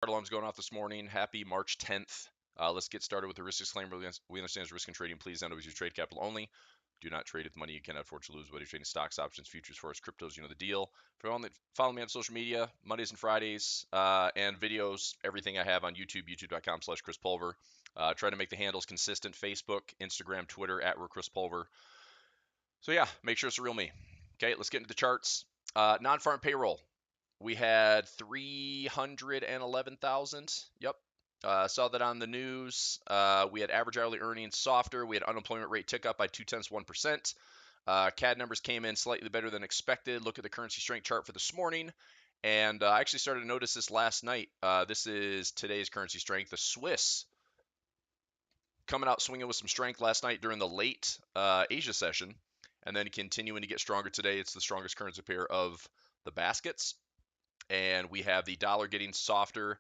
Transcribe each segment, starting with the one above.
Alarms going off this morning. Happy March 10th. Let's get started with the risk disclaimer. We understand risk in trading. Please don't always use trade capital only. Do not trade with money you cannot afford to lose, whether you're trading stocks, options, futures, forex, cryptos. You know the deal. Follow me on social media, Mondays and Fridays, and videos. Everything I have on YouTube, youtube.com/Chris Pulver. Try to make the handles consistent. Facebook, Instagram, Twitter, @Chris Pulver. So yeah, make sure it's the real me. Okay, let's get into the charts. Non-farm payroll. We had 311,000. Yep. Saw that on the news. We had average hourly earnings softer. We had unemployment rate tick up by 0.2%. CAD numbers came in slightly better than expected. Look at the currency strength chart for this morning. And I actually started to notice this last night. This is today's currency strength. The Swiss coming out swinging with some strength last night during the late Asia session. And then continuing to get stronger today. It's the strongest currency pair of the baskets. And we have the dollar getting softer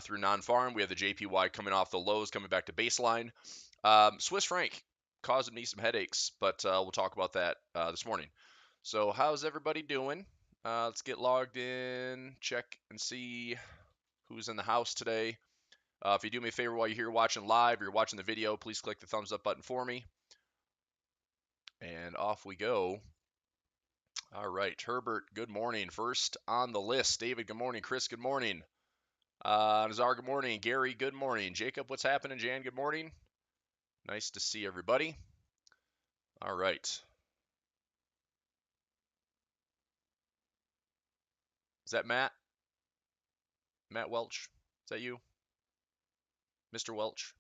through non-farm. We have the JPY coming off the lows, coming back to baseline. Swiss franc causing me some headaches, but we'll talk about that this morning. So how's everybody doing? Let's get logged in, check and see who's in the house today. If you do me a favor while you're here watching live or you're watching the video, please click the thumbs up button for me. And off we go. All right, Herbert, good morning. First on the list, David, good morning. Chris, good morning. Nazar, good morning. Gary, good morning. Jacob, what's happening? Jan, good morning. Nice to see everybody. All right. Is that Matt? Matt Welch? Is that you? Mr. Welch?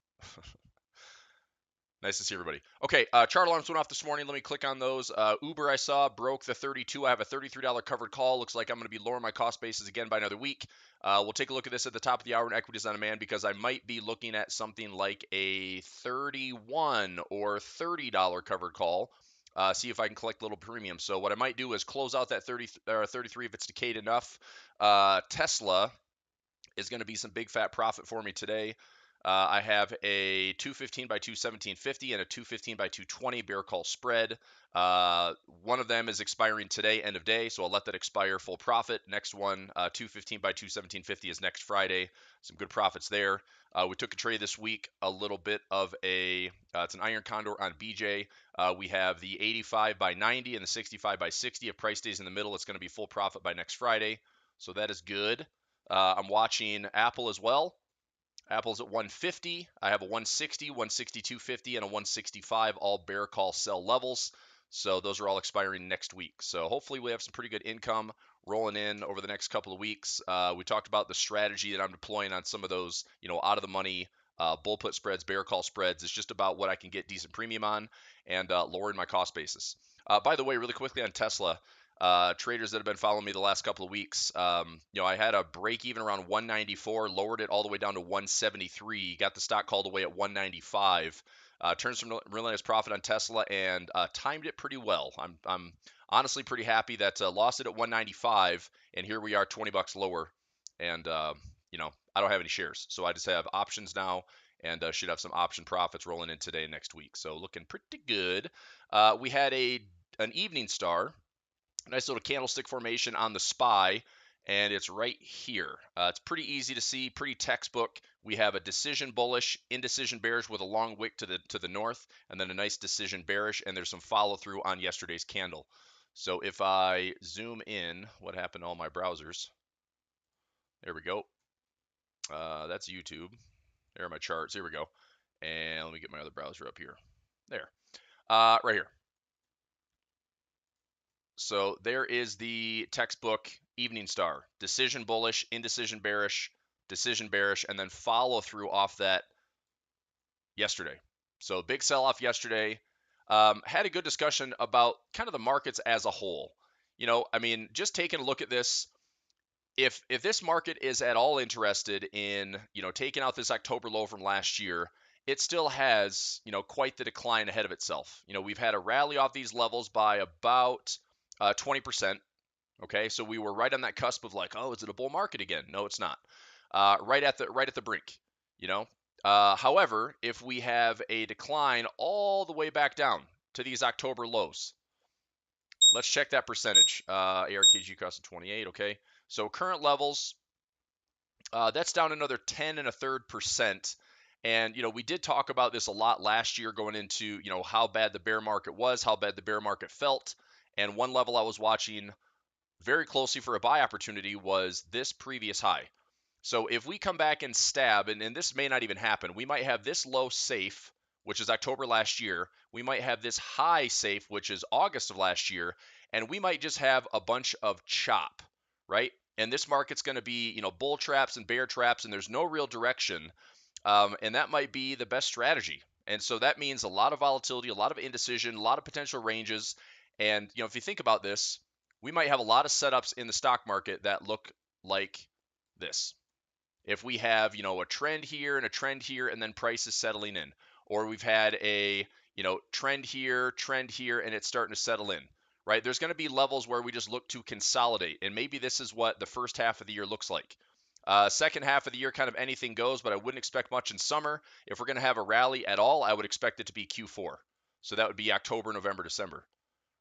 Nice to see everybody. Okay, chart alarms went off this morning. Let me click on those. Uber I saw broke the 32. I have a $33 covered call. Looks like I'm going to be lowering my cost basis again by another week. We'll take a look at this at the top of the hour in equities on demand because I might be looking at something like a $31 or $30 covered call. See if I can collect a little premium. So what I might do is close out that 30 or 33 if it's decayed enough. Tesla is going to be some big fat profit for me today. I have a 215 by 217.50 and a 215 by 220 bear call spread. One of them is expiring today, end of day, so I'll let that expire full profit. Next one, 215 by 217.50 is next Friday. Some good profits there. We took a trade this week, a little bit of a, it's an iron condor on BJ. We have the 85 by 90 and the 65 by 60. If price stays in the middle, it's going to be full profit by next Friday. So that is good. I'm watching Apple as well. Apple's at 150. I have a 160, 162.50, and a 165, all bear call sell levels. So those are all expiring next week. So hopefully we have some pretty good income rolling in over the next couple of weeks. We talked about the strategy that I'm deploying on some of those, out of the money bull put spreads, bear call spreads. It's just about what I can get decent premium on and lowering my cost basis. By the way, really quickly on Tesla, traders that have been following me the last couple of weeks, I had a break even around 194, lowered it all the way down to 173, got the stock called away at 195, turned some really nice profit on Tesla and timed it pretty well. I'm honestly pretty happy that lost it at 195, and here we are 20 bucks lower, and I don't have any shares, so I just have options now. And should have some option profits rolling in today and next week. So looking pretty good. We had an evening star. Nice little candlestick formation on the SPY, and it's right here. It's pretty easy to see, pretty textbook. We have a decision bullish, indecision bearish with a long wick to the north, and then a nice decision bearish, and there's some follow through on yesterday's candle. So if I zoom in, what happened to all my browsers? There we go. That's YouTube. There are my charts. Here we go. And let me get my other browser up here. There. Right here. So there is the textbook evening star. Decision bullish, indecision bearish, decision bearish, and then follow through off that yesterday. So big sell-off yesterday. Had a good discussion about kind of the markets as a whole. Just taking a look at this, if this market is at all interested in, taking out this October low from last year, it still has, quite the decline ahead of itself. We've had a rally off these levels by about 20%. Okay, so we were right on that cusp of like, oh, is it a bull market again? No, it's not. Right at the brink. However, if we have a decline all the way back down to these October lows, let's check that percentage. ARKG cost of 28. Okay, so current levels That's down another 10.33%. And, we did talk about this a lot last year going into, how bad the bear market was, how bad the bear market felt. And one level I was watching very closely for a buy opportunity was this previous high. So if we come back and stab, and this may not even happen, we might have this low safe, which is October last year. We might have this high safe, which is August of last year. And we might just have a bunch of chop, right? And this market's going to be, bull traps and bear traps, and there's no real direction. And that might be the best strategy. And so that means a lot of volatility, a lot of indecision, a lot of potential ranges. And, if you think about this, we might have a lot of setups in the stock market that look like this. If we have, a trend here and a trend here, and then prices settling in, or we've had a, trend here, and it's starting to settle in, right? There's going to be levels where we just look to consolidate, and maybe this is what the first half of the year looks like. Second half of the year, kind of anything goes, but I wouldn't expect much in summer. If we're going to have a rally at all, I would expect it to be Q4. So that would be October, November, December,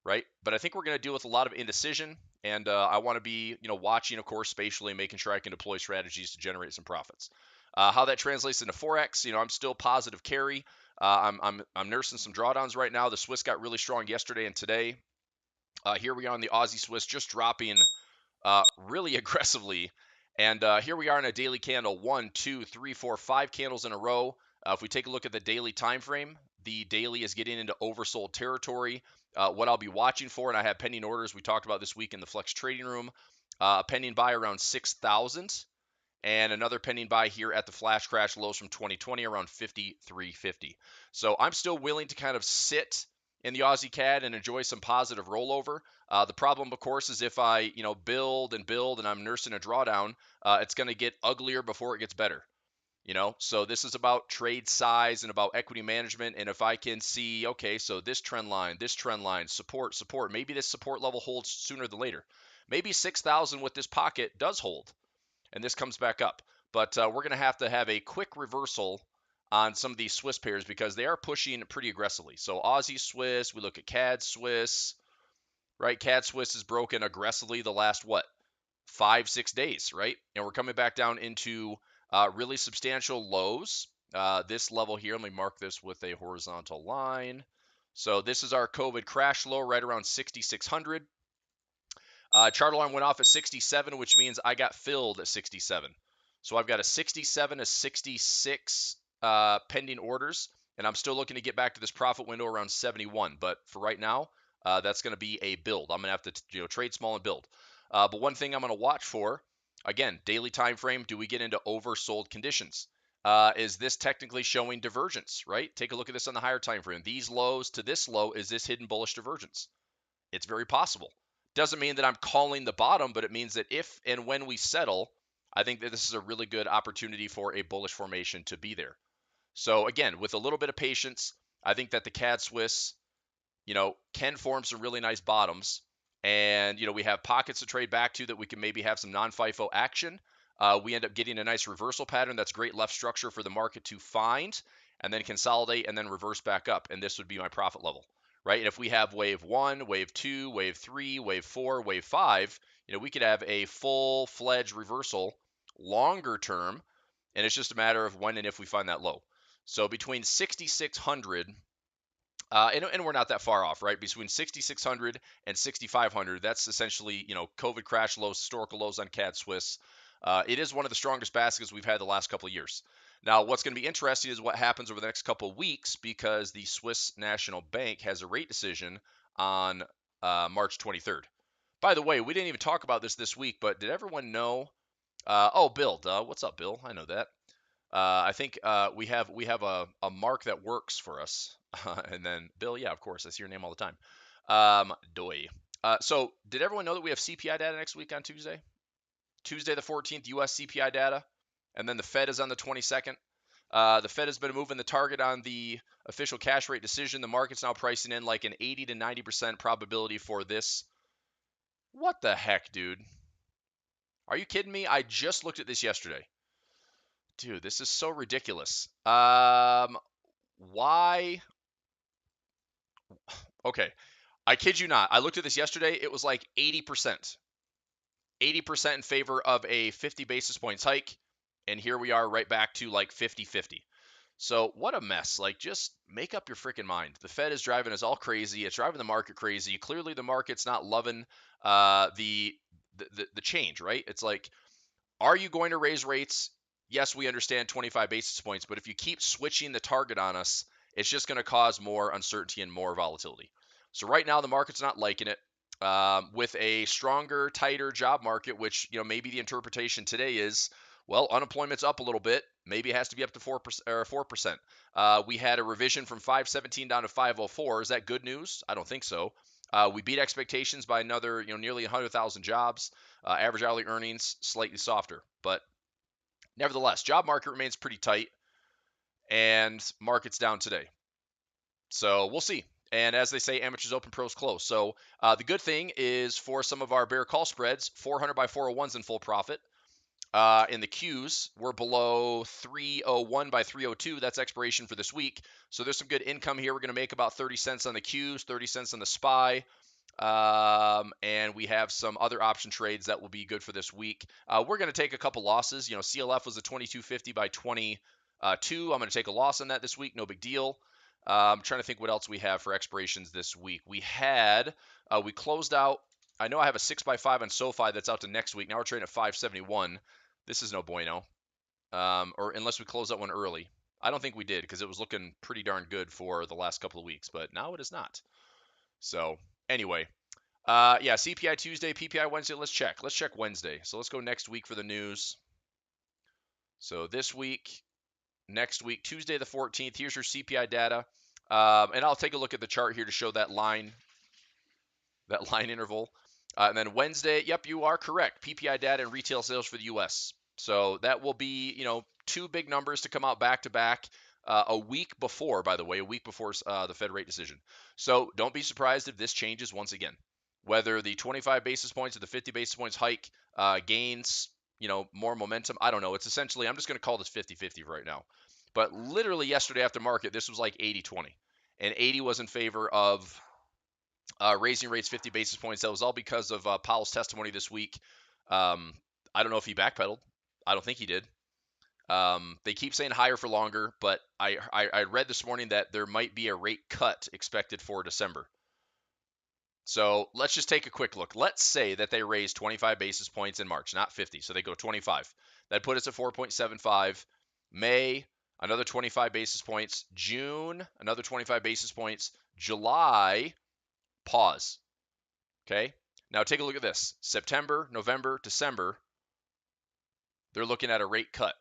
right? But I think we're going to deal with a lot of indecision, and I want to be, watching, of course, spatially, making sure I can deploy strategies to generate some profits. How that translates into forex, I'm still positive carry. I'm nursing some drawdowns right now. The Swiss got really strong yesterday and today. Here we are on the Aussie Swiss, just dropping really aggressively. And here we are in a daily candle, 1, 2, 3, 4, 5 candles in a row. If we take a look at the daily time frame, the daily is getting into oversold territory. What I'll be watching for, and I have pending orders we talked about this week in the Flex Trading Room, a pending buy around 6,000, and another pending buy here at the flash crash lows from 2020 around 53.50. So I'm still willing to kind of sit in the Aussie CAD and enjoy some positive rollover. The problem, of course, is if I, build and build and I'm nursing a drawdown, it's going to get uglier before it gets better. So this is about trade size and about equity management. And if I can see, okay, so this trend line, support, maybe this support level holds sooner than later. Maybe 6,000 with this pocket does hold, and this comes back up. But we're going to have a quick reversal on some of these Swiss pairs because they are pushing pretty aggressively. So Aussie Swiss, we look at CAD Swiss, right? CAD Swiss is broken aggressively the last, 5-6 days, right? And we're coming back down into really substantial lows. This level here, let me mark this with a horizontal line. So this is our COVID crash low right around 6,600. Chart alarm went off at 67, which means I got filled at 67. So I've got a 67 to 66 pending orders, and I'm still looking to get back to this profit window around 71. But for right now, that's going to be a build. I'm going to have to trade small and build. But one thing I'm going to watch for, again, daily time frame, do we get into oversold conditions? Is this technically showing divergence, right? Take a look at this on the higher time frame. These lows to this low, is this hidden bullish divergence? It's very possible. Doesn't mean that I'm calling the bottom, but it means that if and when we settle, I think that this is a really good opportunity for a bullish formation to be there. So again, with a little bit of patience, I think that the CAD Swiss, can form some really nice bottoms. And, we have pockets to trade back to that we can maybe have some non-FIFO action. We end up getting a nice reversal pattern. That's great left structure for the market to find and then consolidate and then reverse back up. And this would be my profit level, right? And if we have wave 1, wave 2, wave 3, wave 4, wave 5, we could have a full-fledged reversal longer term. And it's just a matter of when and if we find that low. So between 6,600 and we're not that far off, right? Between 6,600 and 6,500, that's essentially, COVID crash lows, historical lows on CAD Swiss. It is one of the strongest baskets we've had the last couple of years. Now, what's going to be interesting is what happens over the next couple of weeks because the Swiss National Bank has a rate decision on March 23rd. By the way, we didn't even talk about this week, but did everyone know? Bill, what's up, Bill? I know that. I think we have a mark that works for us. And then Bill, yeah, of course, I see your name all the time. Doi. So did everyone know that we have CPI data next week on Tuesday? Tuesday the 14th, US CPI data. And then the Fed is on the 22nd. The Fed has been moving the target on the official cash rate decision. The market's now pricing in like an 80 to 90% probability for this. What the heck, dude? Are you kidding me? I just looked at this yesterday. Dude, this is so ridiculous. Why? Okay, I kid you not. I looked at this yesterday. It was like 80%. 80% in favor of a 50 basis points hike. And here we are right back to like 50-50. So what a mess. Like, just make up your freaking mind. The Fed is driving us all crazy. It's driving the market crazy. Clearly the market's not loving the change, right? It's like, are you going to raise rates? Yes, we understand 25 basis points, but if you keep switching the target on us, it's just going to cause more uncertainty and more volatility. So right now, the market's not liking it. With a stronger, tighter job market, which maybe the interpretation today is, well, unemployment's up a little bit. Maybe it has to be up to 4% or 4%. We had a revision from 517 down to 504. Is that good news? I don't think so. We beat expectations by another, nearly 100,000 jobs. Average hourly earnings slightly softer, but nevertheless, job market remains pretty tight, and market's down today. So we'll see. And as they say, amateurs open, pros close. So the good thing is for some of our bear call spreads, 400 by 401s in full profit. In the Qs, we're below 301 by 302. That's expiration for this week. So there's some good income here. We're going to make about 30 cents on the Qs, 30 cents on the SPY. And we have some other option trades that will be good for this week. We're going to take a couple losses. CLF was a 2250 by 22. I'm going to take a loss on that this week. No big deal. I'm trying to think what else we have for expirations this week. We closed out. I know I have a 6x5 on SoFi that's out to next week. Now we're trading at 571. This is no bueno. Or unless we close that one early. I don't think we did because it was looking pretty darn good for the last couple of weeks, but now it is not. So anyway, yeah, CPI Tuesday, PPI Wednesday. Let's check. Let's check Wednesday. So let's go next week for the news. So this week, next week, Tuesday the 14th. Here's your CPI data, and I'll take a look at the chart here to show that line interval. And then Wednesday, yep, you are correct. PPI data and retail sales for the U.S. So that will be, two big numbers to come out back to back. A week before, by the way, the Fed rate decision. So don't be surprised if this changes once again. Whether the 25 basis points or the 50 basis points hike gains, more momentum, I don't know. It's essentially, I'm just going to call this 50-50 right now. But literally yesterday after market, this was like 80-20. And 80 was in favor of raising rates 50 basis points. That was all because of Powell's testimony this week. I don't know if he backpedaled. I don't think he did. They keep saying higher for longer, but I read this morning that there might be a rate cut expected for December. So let's just take a quick look. Let's say that they raise 25 basis points in March, not 50. So they go 25. That put us at 4.75. May, another 25 basis points. June, another 25 basis points. July, pause. Okay. Now take a look at this. September, November, December, they're looking at a rate cut.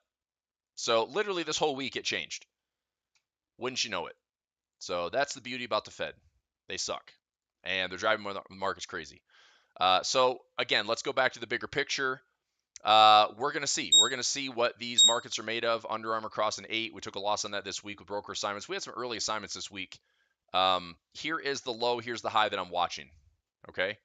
So literally this whole week it changed. Wouldn't you know it? So that's the beauty about the Fed. They suck. And they're driving the markets crazy. So again, let's go back to the bigger picture. We're going to see. We're going to see what these markets are made of. Under Armour crossing 8. We took a loss on that this week with broker assignments. We had some early assignments this week. Here is the low. Here's the high that I'm watching. Okay.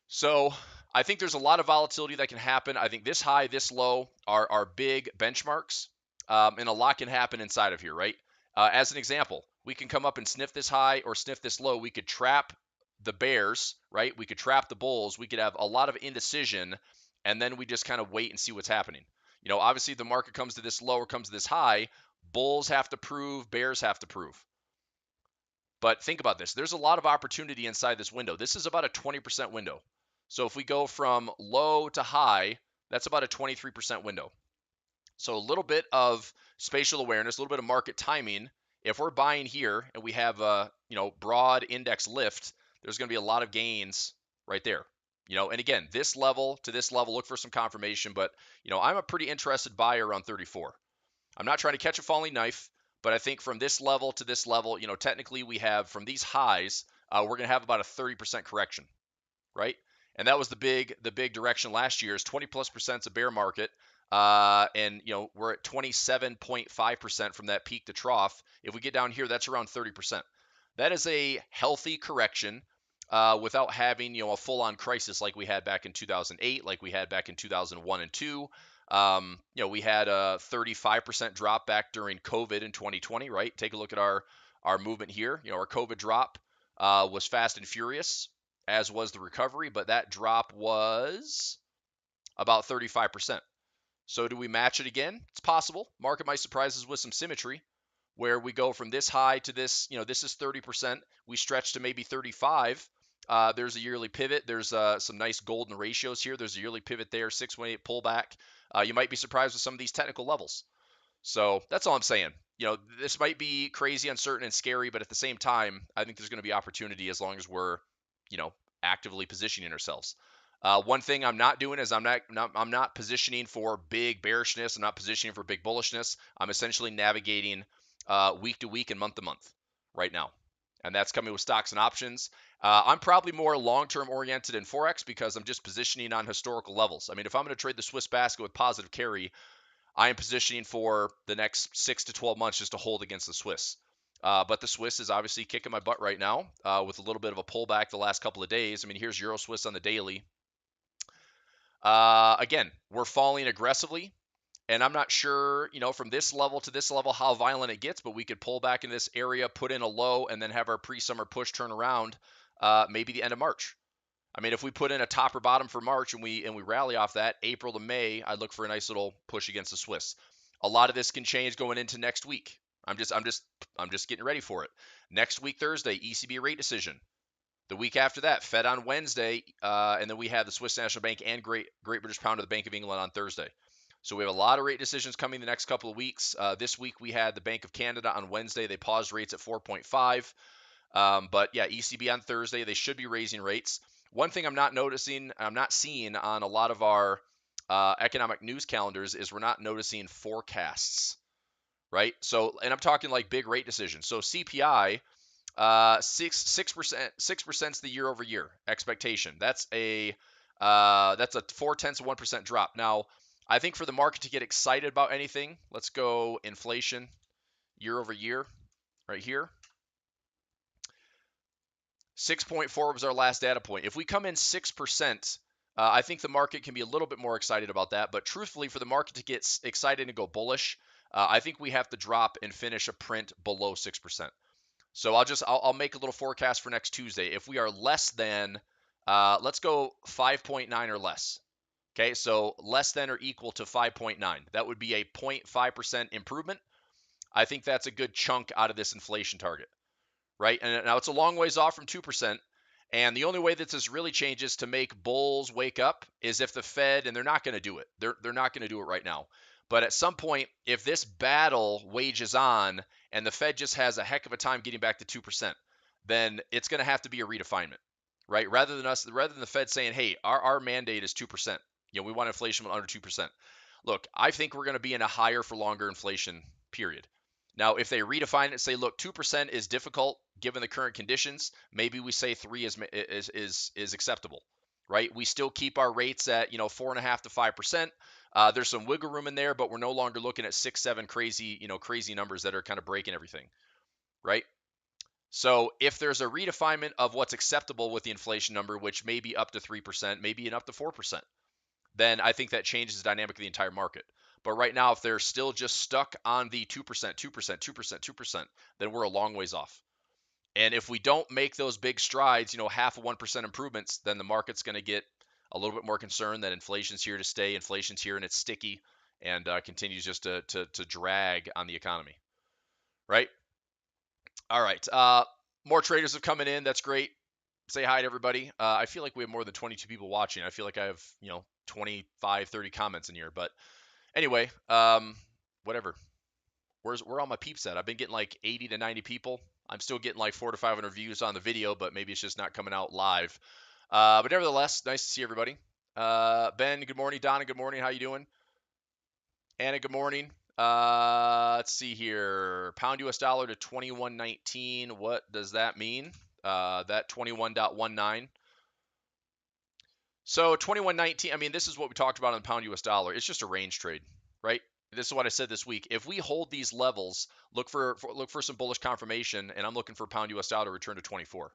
So I think there's a lot of volatility that can happen. I think this high, this low are big benchmarks, and a lot can happen inside of here, right? As an example, we can come up and sniff this high or sniff this low. We could trap the bears, right? We could trap the bulls. We could have a lot of indecision, and then we just kind of wait and see what's happening. Obviously, if the market comes to this low or comes to this high, bulls have to prove, bears have to prove. But think about this. There's a lot of opportunity inside this window. This is about a 20% window. So if we go from low to high, that's about a 23% window. So a little bit of spatial awareness, a little bit of market timing. If we're buying here and we have a broad index lift, there's going to be a lot of gains right there. And again, this level to this level, look for some confirmation. But I'm a pretty interested buyer around 34. I'm not trying to catch a falling knife, but I think from this level to this level, technically we have from these highs, we're going to have about a 30% correction, right? And that was the big direction last year is 20+% is a bear market. And we're at 27.5% from that peak to trough. If we get down here, that's around 30%. That is a healthy correction without having a full-on crisis like we had back in 2008, like we had back in 2001 and 2. We had a 35% drop back during COVID in 2020, right? Take a look at our movement here. Our COVID drop was fast and furious, as was the recovery, but that drop was about 35%. So do we match it again? It's possible. Market might surprise us with some symmetry where we go from this high to this, this is 30%. We stretch to maybe 35. There's a yearly pivot. There's some nice golden ratios here. There's a yearly pivot there, 618 pullback. You might be surprised with some of these technical levels. So that's all I'm saying. This might be crazy, uncertain, and scary, but at the same time, I think there's going to be opportunity as long as we're, actively positioning ourselves. One thing I'm not doing is I'm not positioning for big bearishness. I'm not positioning for big bullishness. I'm essentially navigating week to week and month to month right now, and that's coming with stocks and options. I'm probably more long-term oriented in forex because I'm just positioning on historical levels. I mean, if I'm going to trade the Swiss basket with positive carry, I am positioning for the next 6 to 12 months just to hold against the Swiss. But the Swiss is obviously kicking my butt right now with a little bit of a pullback the last couple of days. I mean, here's Euro Swiss on the daily. Again, we're falling aggressively, and I'm not sure, from this level to this level how violent it gets, but we could pull back in this area, put in a low, and then have our pre-summer push turn around maybe the end of March. I mean, if we put in a top or bottom for March and we rally off that April to May, I'd look for a nice little push against the Swiss. A lot of this can change going into next week. I'm just getting ready for it. Next week, Thursday, ECB rate decision. The week after that, Fed on Wednesday, and then we have the Swiss National Bank and Great British Pound of the Bank of England on Thursday. So we have a lot of rate decisions coming the next couple of weeks. This week we had the Bank of Canada on Wednesday. They paused rates at 4.5. But yeah, ECB on Thursday, they should be raising rates. One thing I'm not seeing on a lot of our economic news calendars is we're not noticing forecasts, right? So, and I'm talking like big rate decisions. So CPI, 6% is the year over year expectation. That's a 0.4% drop. Now, I think for the market to get excited about anything, let's go inflation year over year right here. 6.4 was our last data point. If we come in 6%, I think the market can be a little bit more excited about that. But truthfully, for the market to get excited and go bullish, I think we have to drop and finish a print below 6%. So I'll make a little forecast for next Tuesday. If we are less than, let's go 5.9 or less. Okay, so less than or equal to 5.9. That would be a 0.5% improvement. I think that's a good chunk out of this inflation target, right? And now it's a long ways off from 2%. And the only way that this really changes to make bulls wake up is if the Fed, and they're not going to do it. They're not going to do it right now. But at some point, if this battle wages on and the Fed just has a heck of a time getting back to 2%, then it's going to have to be a redefinement, right? Rather than the Fed saying, hey, our mandate is 2%. We want inflation under 2%. Look, I think we're going to be in a higher for longer inflation period. Now, if they redefine it and say, look, 2% is difficult given the current conditions, maybe we say 3 is acceptable, right? We still keep our rates at 4.5 to 5%. There's some wiggle room in there, but we're no longer looking at 6, 7 crazy numbers that are kind of breaking everything, right? So if there's a redefinement of what's acceptable with the inflation number, which may be up to 3%, maybe up to 4%, then I think that changes the dynamic of the entire market. But right now, if they're still just stuck on the 2%, 2%, 2%, 2%, then we're a long ways off. And if we don't make those big strides, half of 1% improvements, then the market's going to get a little bit more concerned that inflation's here to stay. Inflation's here and it's sticky and continues just to drag on the economy, right? All right. More traders have coming in. That's great. Say hi to everybody. I feel like we have more than 22 people watching. I feel like I have, 25, 30 comments in here. But anyway, whatever. Where all my peeps at? I've been getting like 80 to 90 people. I'm still getting like 400 to 500 views on the video, but maybe it's just not coming out live. But nevertheless, nice to see everybody. Ben, good morning. Donna, good morning. How you doing? Anna, good morning. Let's see here. Pound US dollar to 21.19. What does that mean? That 21.19. So 21.19, I mean, this is what we talked about on the pound US dollar. It's just a range trade, right? This is what I said this week. If we hold these levels, look for some bullish confirmation, and I'm looking for pound US dollar to return to 24,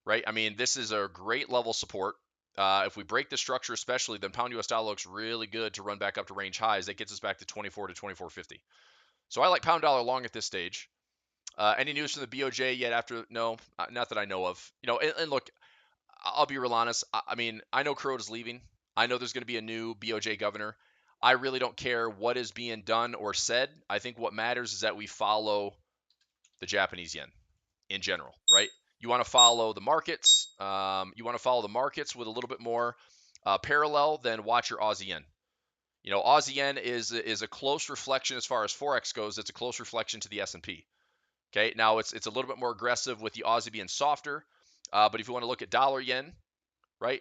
right? I mean, this is a great level support. If we break the structure, especially, then pound US dollar looks really good to run back up to range highs. That gets us back to 24 to 24.50. So I like pound dollar long at this stage. Any news from the BOJ yet? No, not that I know of. And look, I'll be real honest. I mean, I know Kuroda's leaving. I know there's going to be a new BOJ governor. I really don't care what is being done or said. I think what matters is that we follow the Japanese yen in general, right? You want to follow the markets. You want to follow the markets with a little bit more parallel than watch your Aussie yen. You know, Aussie yen is a close reflection as far as forex goes. It's a close reflection to the S&P. Okay, now it's a little bit more aggressive with the Aussie being softer. But if you want to look at dollar yen, right?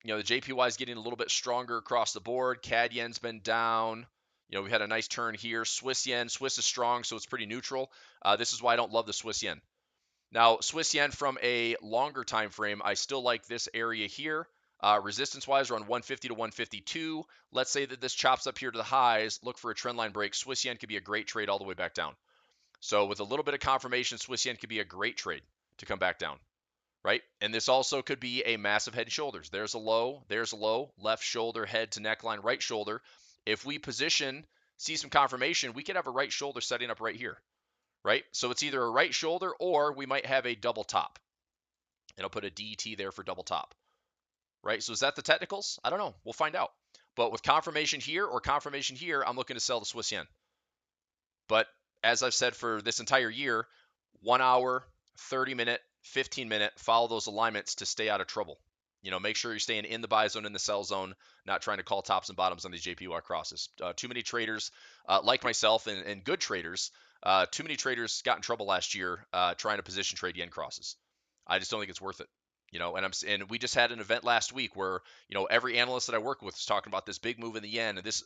You know, the JPY is getting a little bit stronger across the board. CAD yen's been down. You know, we had a nice turn here. Swiss yen, Swiss is strong, so it's pretty neutral. This is why I don't love the Swiss yen. Now, Swiss yen from a longer time frame, I still like this area here. Resistance-wise, around 150 to 152. Let's say that this chops up here to the highs. Look for a trend line break. Swiss yen could be a great trade all the way back down. So with a little bit of confirmation, Swiss yen could be a great trade to come back down, right? And this also could be a massive head and shoulders. There's a low, left shoulder, head to neckline, right shoulder. If we position, see some confirmation, we could have a right shoulder setting up right here, right? So it's either a right shoulder or we might have a double top. And I'll put a DT there for double top, right? So is that the technicals? I don't know. We'll find out. But with confirmation here or confirmation here, I'm looking to sell the Swiss yen. But as I've said for this entire year, 1 hour, 30 minute, 15 minute, follow those alignments to stay out of trouble. You know, make sure you're staying in the buy zone, in the sell zone, not trying to call tops and bottoms on these JPY crosses. Too many traders, like myself and good traders, too many traders got in trouble last year trying to position trade yen crosses. I just don't think it's worth it. You know, and we just had an event last week where, you know, every analyst that I work with was talking about this big move in the yen, and this,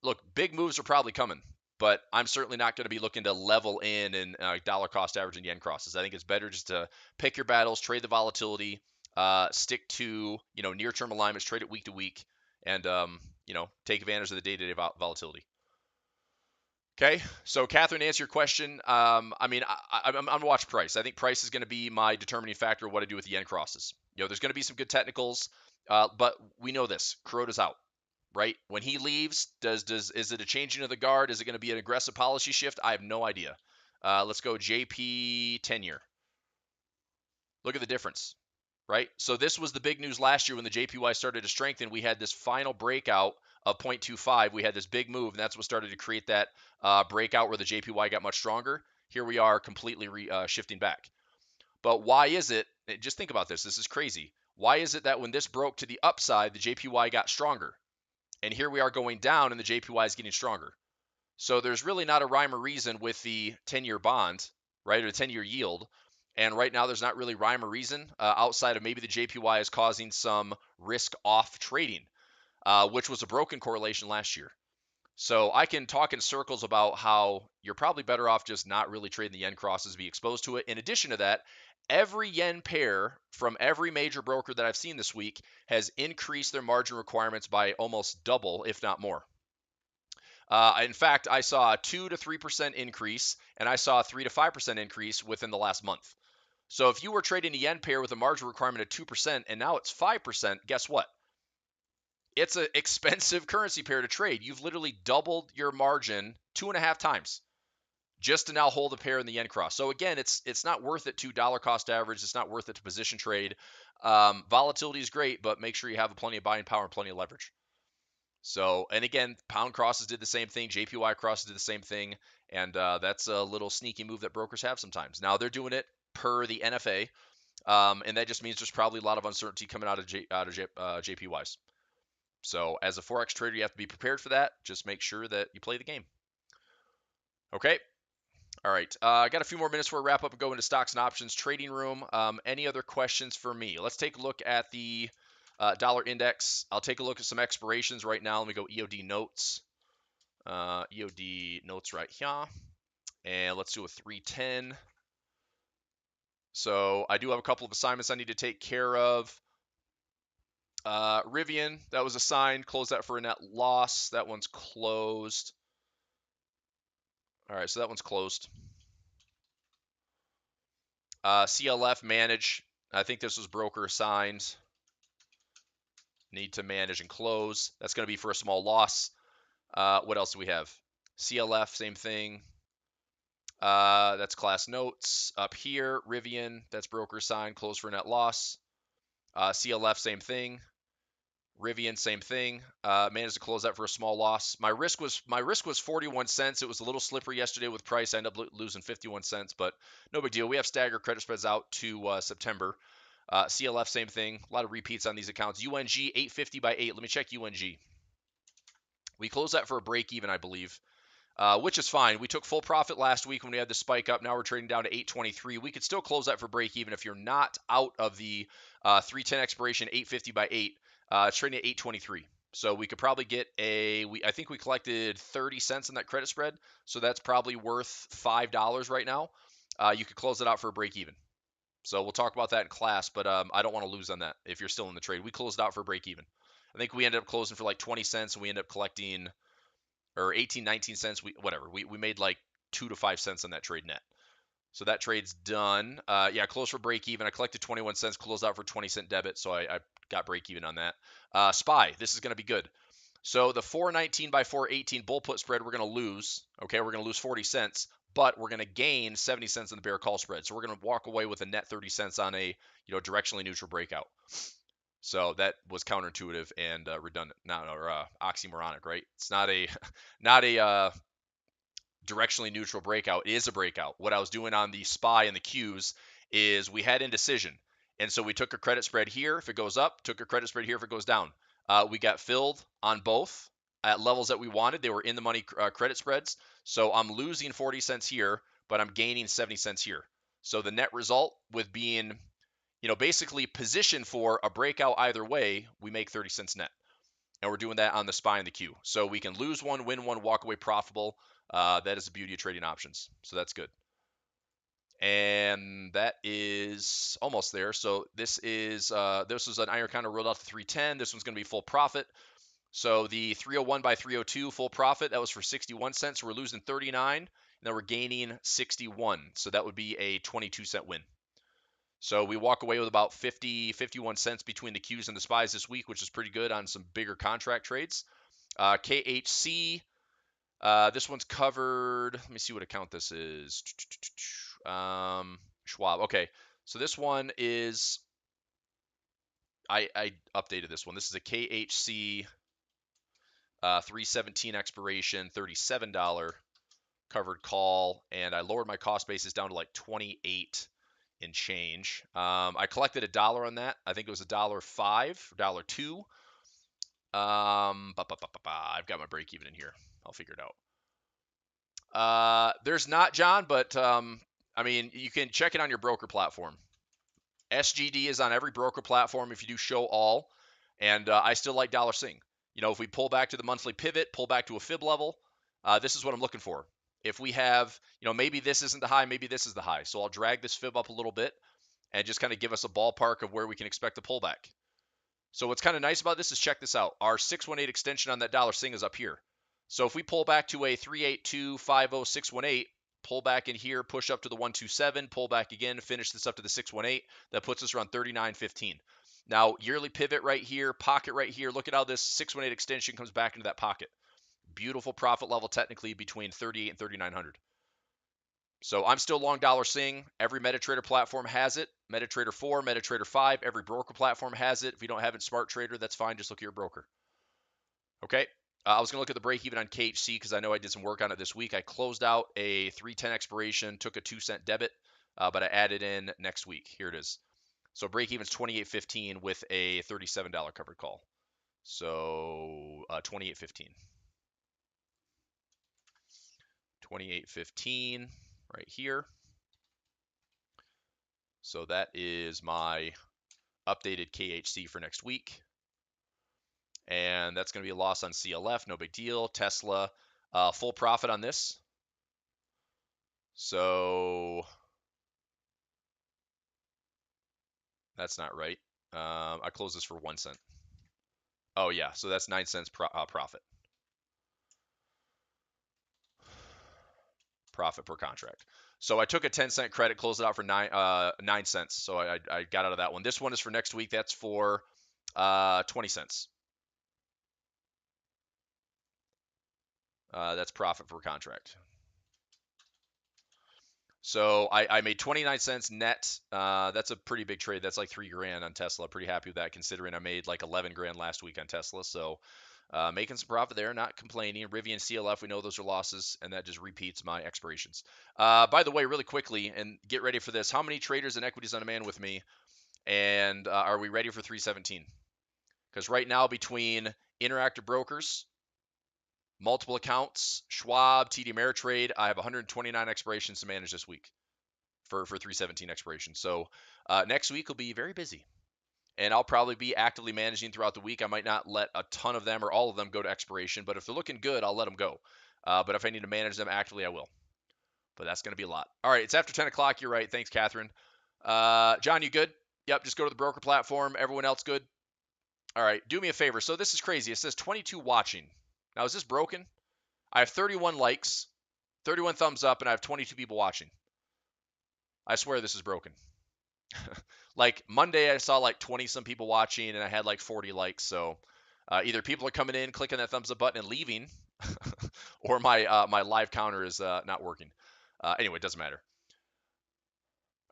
look, big moves are probably coming, but I'm certainly not going to be looking to level in and dollar cost average and yen crosses. I think it's better just to pick your battles, trade the volatility, stick to, you know, near-term alignments, trade it week to week, and you know, take advantage of the day-to-day volatility. Okay, so Catherine, to answer your question, I mean, I'm going to watch price. I think price is going to be my determining factor of what I do with the yen crosses. You know, there's going to be some good technicals, but we know this. Kuroda's out, right? When he leaves, is it a changing of the guard? Is it going to be an aggressive policy shift? I have no idea. Let's go JP 10-year. Look at the difference, right? So this was the big news last year when the JPY started to strengthen. We had this final breakout of 0.25. We had this big move, and that's what started to create that breakout where the JPY got much stronger. Here we are completely shifting back. But why is it? Just think about this. This is crazy. Why is it that when this broke to the upside, the JPY got stronger? And here we are going down, and the JPY is getting stronger. So there's really not a rhyme or reason with the 10-year bond, right, or the 10-year yield. And right now, there's not really rhyme or reason outside of maybe the JPY is causing some risk-off trading, which was a broken correlation last year. So I can talk in circles about how you're probably better off just not really trading the yen crosses, be exposed to it. In addition to that, every yen pair from every major broker that I've seen this week has increased their margin requirements by almost double, if not more. In fact, I saw a 2 to 3% increase, and I saw a 3 to 5% increase within the last month. So if you were trading a yen pair with a margin requirement of 2% and now it's 5%, guess what? It's an expensive currency pair to trade. You've literally doubled your margin 2.5 times just to now hold a pair in the yen cross. So again, it's not worth it to dollar cost average. It's not worth it to position trade. Volatility is great, but make sure you have plenty of buying power and plenty of leverage. So, and again, pound crosses did the same thing. JPY crosses did the same thing. And that's a little sneaky move that brokers have sometimes. Now they're doing it per the NFA. And that just means there's probably a lot of uncertainty coming out of JPYs. So as a Forex trader, you have to be prepared for that. Just make sure that you play the game. Okay. All right. I got a few more minutes before we wrap up and go into stocks and options trading room. Any other questions for me? Let's take a look at the dollar index. I'll take a look at some expirations right now. Let me go EOD notes. EOD notes right here. And let's do a 310. So I do have a couple of assignments I need to take care of. Rivian, that was assigned. Close that for a net loss. That one's closed. All right, so that one's closed. CLF, manage. I think this was broker assigned. Need to manage and close. That's going to be for a small loss. What else do we have? CLF, same thing. That's class notes. Up here, Rivian, that's broker assigned. Close for a net loss. CLF, same thing. Rivian, same thing. Managed to close that for a small loss. My risk was 41 cents. It was a little slippery yesterday with price. I ended up losing 51 cents, but no big deal. We have staggered credit spreads out to September. CLF, same thing. A lot of repeats on these accounts. UNG 850 by 8. Let me check UNG. We closed that for a break even, I believe. Which is fine. We took full profit last week when we had the spike up. Now we're trading down to 823. We could still close that for break even if you're not out of the 310 expiration 850 by 8. It's trading at 823. So we could probably get I think we collected 30 cents on that credit spread. So that's probably worth $5 right now. You could close it out for a break even. So we'll talk about that in class, but I don't want to lose on that if you're still in the trade. We closed out for break even. I think we ended up closing for like 20 cents and we ended up collecting or 18, 19 cents. We made like 2 to 5 cents on that trade net. So that trade's done. Yeah, close for break even. I collected 21 cents, closed out for 20-cent debit, so I got break even on that. SPY, this is going to be good. So the 419 by 418 bull put spread, we're going to lose. Okay, we're going to lose 40 cents, but we're going to gain 70 cents on the bear call spread. So we're going to walk away with a net 30 cents on a directionally neutral breakout. So that was counterintuitive and redundant, or oxymoronic, right? It's not a directionally neutral breakout. It is a breakout. What I was doing on the SPY and the Qs is we had indecision, and so we took a credit spread here if it goes up, took a credit spread here if it goes down. We got filled on both at levels that we wanted. They were in the money credit spreads, so I'm losing 40 cents here, but I'm gaining 70 cents here. So the net result with being basically position for a breakout either way, we make 30 cents net. And we're doing that on the SPY and the Q. So we can lose one, win one, walk away profitable. That is the beauty of trading options. So that's good. And that is almost there. So this was an iron counter rolled out to 310. This one's going to be full profit. So the 301 by 302 full profit, that was for 61 cents. So we're losing 39, and then we're gaining 61. So that would be a 22-cent win. So we walk away with about 51 cents between the Qs and the SPYs this week, which is pretty good on some bigger contract trades. KHC, this one's covered. Let me see what account this is. Schwab. Okay, so this one is, I updated this one. This is a KHC 317 expiration, $37 covered call, and I lowered my cost basis down to like 28 and change. I collected $1 on that. I think it was $1.05, $1.02. I've got my break even in here. I'll figure it out. There's not, John, but I mean, you can check it on your broker platform. SGD is on every broker platform if you do show all, and I still like dollar sing. If we pull back to the monthly pivot, pull back to a fib level, this is what I'm looking for. If we have, maybe this isn't the high, maybe this is the high. So I'll drag this fib up a little bit and just kind of give us a ballpark of where we can expect a pullback. So what's kind of nice about this is check this out. Our 618 extension on that dollar sing is up here. So if we pull back to a 382.50618, pull back in here, push up to the 127, pull back again, finish this up to the 618, that puts us around 39.15. Now, yearly pivot right here, pocket right here. Look at how this 618 extension comes back into that pocket. Beautiful profit level technically between 38 and 3,900. So I'm still long dollar sing. Every MetaTrader platform has it. MetaTrader 4, MetaTrader 5, every broker platform has it. If you don't have it in Smart Trader, that's fine. Just look at your broker. Okay. I was going to look at the break even on KHC because I know I did some work on it this week. I closed out a 310 expiration, took a 2-cent debit, but I added in next week. Here it is. So break even's 28.15 with a $37 covered call. So 28.15. 28.15 right here. So that is my updated KHC for next week. And that's going to be a loss on CLF, no big deal. Tesla, full profit on this. So that's not right. I closed this for 1 cent. Oh yeah, so that's 9 cents profit. Profit per contract. So I took a 10-cent credit, closed it out for 9 cents. So I got out of that one. This one is for next week. That's for 20 cents. That's profit per contract. So I made 29 cents net. That's a pretty big trade. That's like $3 grand on Tesla. Pretty happy with that considering I made like 11 grand last week on Tesla. So making some profit there, not complaining. Rivian, CLF, we know those are losses, and that just repeats my expirations. By the way, really quickly, and get ready for this. How many traders and equities on demand with me? And are we ready for 317? Because right now, between Interactive Brokers, multiple accounts, Schwab, TD Ameritrade, I have 129 expirations to manage this week for 317 expiration. So next week will be very busy. And I'll probably be actively managing throughout the week. I might not let a ton of them or all of them go to expiration, but if they're looking good, I'll let them go. But if I need to manage them actively, I will. But that's going to be a lot. All right, it's after 10 o'clock. You're right. Thanks, Catherine. John, you good? Yep, just go to the broker platform. Everyone else good? All right, do me a favor. So this is crazy. It says 22 watching. Now, is this broken? I have 31 likes, 31 thumbs up, and I have 22 people watching. I swear this is broken. Like Monday, I saw like 20 some people watching, and I had like 40 likes. So either people are coming in, clicking that thumbs up button, and leaving, or my live counter is not working. Anyway, it doesn't matter.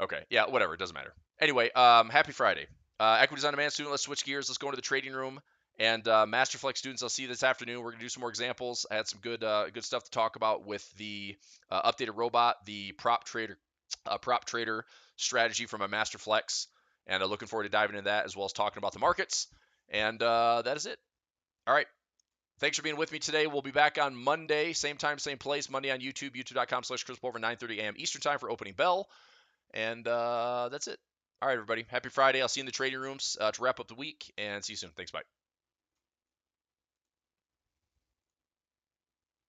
Okay, yeah, whatever, it doesn't matter. Anyway, happy Friday. Equities on demand student, let's switch gears. Let's go into the trading room. And Masterflex students, I'll see you this afternoon. We're gonna do some more examples. I had some good stuff to talk about with the updated robot, the prop trader strategy from a Masterflex, and looking forward to diving into that as well as talking about the markets. And that is it. All right. Thanks for being with me today. We'll be back on Monday, same time, same place. Monday on YouTube, youtube.com/Chris Pulver, 9:30 a.m. Eastern time for opening bell. And that's it. All right, everybody. Happy Friday. I'll see you in the trading rooms to wrap up the week, and see you soon. Thanks. Bye.